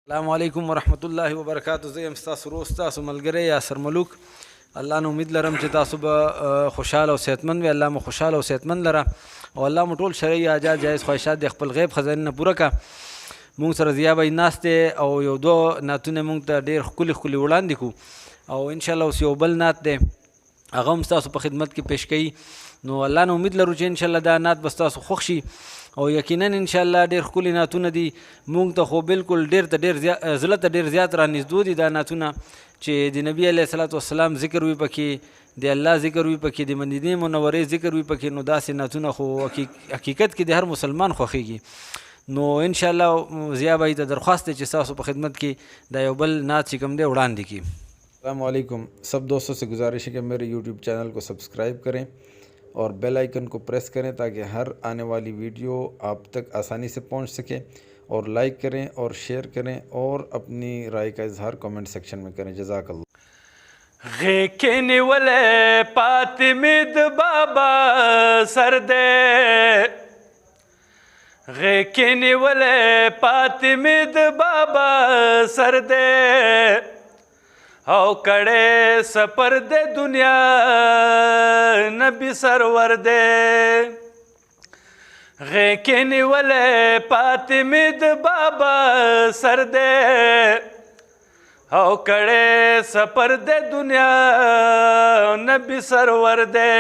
السلام علیکم ورحمت الله وبرکاتہ. زه یم ستاسو ورور ستاسو ملګری یاسر ملوک. الله نه امید لرم چې تاسو به خوشحاله او صحتمند وي. الله مو خوشحاله او صحتمند لره او الله مو ټول شرعي حاجات جایز خواهشات د خپل غیب خزانې نه پوره کړه. مونږ سره ضیا بهی ناست دی او یو دوه نعتونه مونږ ته ډېر ښکلي ښکلي وړاندې کړو او انشاءالله اوس یو بل نعت دی هغه هم ستاسو په خدمت کې پیش کوي. نو الله نه امید لرو چې انشاءالله دا نعت به ستاسو خوښ شي او یقینا انشاءالله ډېر ښکلي نعتونه دي. مونږ ته خو بالکل ډېر ته ډېر زړه ته ډېر زیات رانږدې دي دا نعتونه چې د نبي علیه الصلاة والسلام ذکر وي پکې، د الله ذکر وي پکې، د مدینې منورې ذکر وي پکې. نو داسې نعتونه خو حقیقت کې د هر مسلمان خوښېږي. نو انشاءالله ضیا بهی ته درخواست دی چې ستاسو په خدمت کې دا یو بل نعت چې کوم دی وړاندې کړي. السلام علیکم. سب دوستوں سے گزارش ہے کہ میرے یوٹیوب چینل کو سبسکرائب کریں اور بیل آئیکن کو پریس کریں تاکہ ہر آنے والی ویڈیو آپ تک آسانی سے پہنچ سکے، اور لائک کریں اور شیئر کریں اور اپنی رائے کا اظہار کمنٹ سیکشن میں کریں. جزاک اللہ. غیکینی ولے پاتمید بابا سر دے، غیکینی ولے پاتمید بابا سر دے، او کڑے سپر دے دنیا نبی سرور دے. غیکینی ولے پاتمید بابا سر دے، او کڑے سپر دے دنیا نبی سرور دے.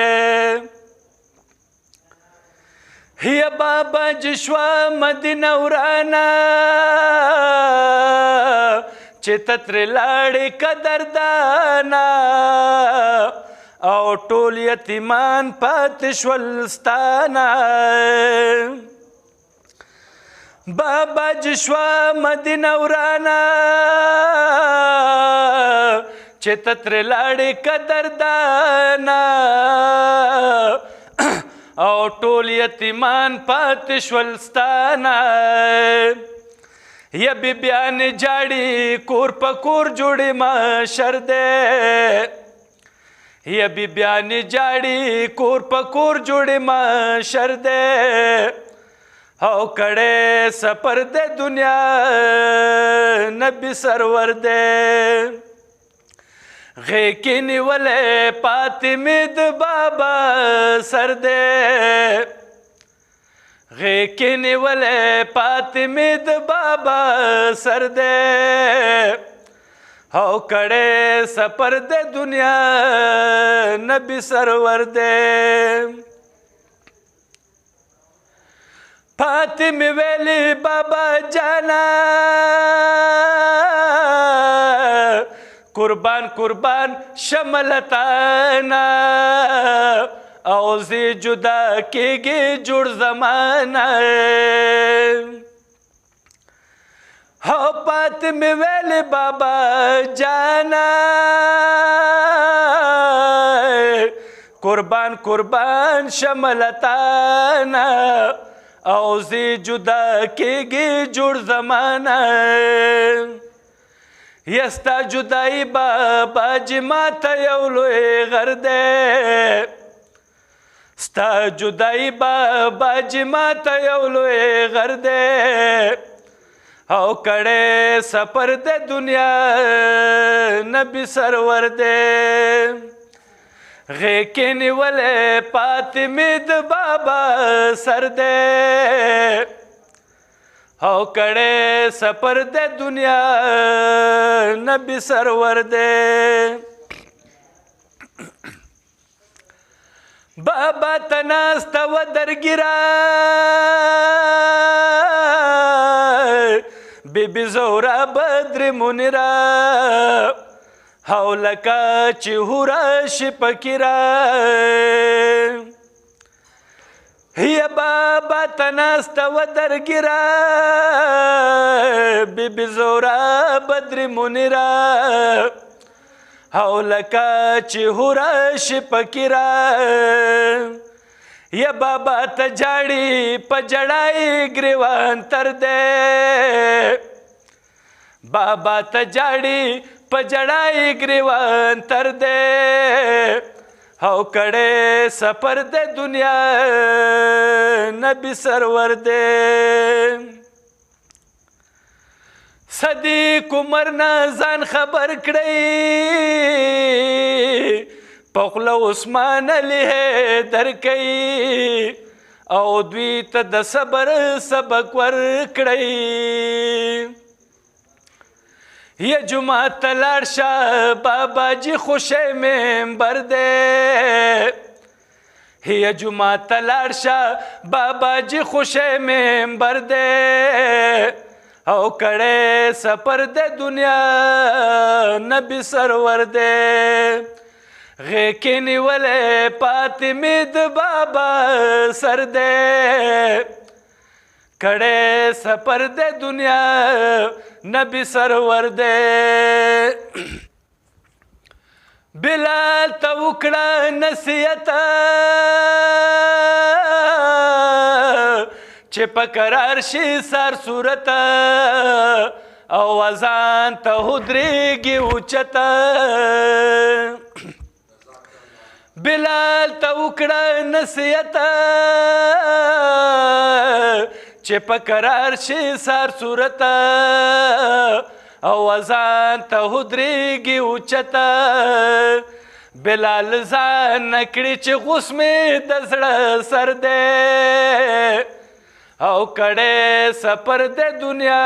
یا بابا جشوا مدینہ ورانا چې تتر لاړې قدردانا، او ټول یتیمان پاتې شول ستانه. بابا جشوا مدینه ورانا چې تتر لاړې قدردانا، او ټول یتیمان پاتې شول ستانه. یا بیبیان جاړي کور په کور جوړې محشر دی، یا بیبیان جاړي کور په کور جوړې محشر دی، او کړې سفر د دنیا نبی سرور دی. غیکې نیولې پاتمید بابا سر دی، غیکې نیولې پاتمید بابا سر دی، او کړې سفر د دنیا نبی سرور دی. فاطمه ویلی بابا جانا قربان قربان شملتانا، او زی جدا کېږي جوړ زمانه. ہو فاطمه ویلی بابا جانا قربان قربان شملتانا، او زی جدا کېږي جوړ زمانه. یستا جدائی بابا جی ماته یو لوی غر دی، ستا جدائی بابا جی ماته یو لوی غر دی، او کړې سفر د دنیا نبی سرور دی. غیکې نیولې پاتمید بابا سر دی، او کړې سفر د دنیا نبی سرور دی. بابا تناسته و درګرا بیبی زورا بدر منیرا، او لکه چې هورا شي پکیرا. یا بابا تناسته و درګرا بیبی زورا بدر منیرا، او لکه چې هورا شي پکیرا. یا بابا ته جاړي په جړای ګریوان تر دی، بابا ته جاړي په جړای ګریوان تر دی، او کړې سفر د دنیا نبی سرور دی. صدیق عمر نه ځان خبر کړئ په خوله عثمان علي حیدر کوي او دوی ته د صبر سبق ورکړئ یا جمعه ته لاړ شه بابا جي خوشی ممبر دی یا جمعه ته لاړ شه بابا جي خوشی ممبر دی او کړی سفر د دنیا نبی سرور دی غیږ کې نیولی پاتې مې د بابا سر دی کړی سفر د دنیا نبی سرور دی بلال ته وکړه نصیحت چې په قرار شي سر صورت او اذان ته ودرېږي اوچته بلال ته وکړه نصیحت چې په قرار شي سر صورت او اذان ته ودرېږي اوچته بلال ځان نکړي چې غوس مې د زړه سر دی او کړی سفر د دنیا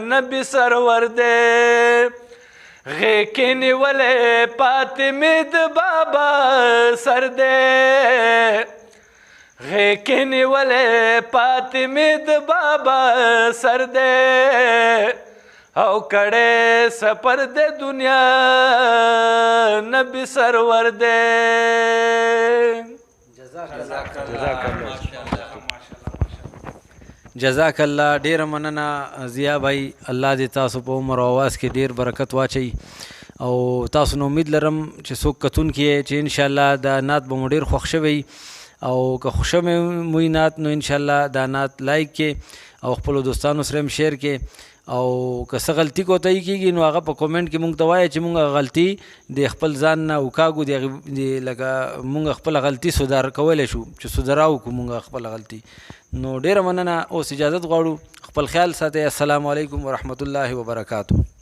نبی سرور دی غیږ کې نیولی پاتې مې د بابا سر دی غیږ کې نیولی پاتې مې د بابا سر دی او کړی سفر د دنیا نبی سرور دی جزاک الله ډیره مننه ضیا بھائی الله دې تاسو په عمر او اواز کې ډیر برکت واچي او تاسو نو امید لرم چې څوک کتونکي چې ان شاء الله دا نعت به مو ډیر خوښ شوی او که خوښه مو نعت نو ان شاء الله دا نعت لایک کې او خپل دوستانو سره هم شیر کې او که څه غلطي کوتای کېږي نو هغه په کومنټ کې مونږ ته وایي چې مونږ غلطي د خپل ځان نه وکاږو د لکه مونږ خپل غلطي سودار کولی شو چې سودراو کو مونږ خپل غلطي نو ډیره مننه اوس اجازت غواړو خپل خیال ساتئ السلام علیکم ورحمت الله وبرکاتہ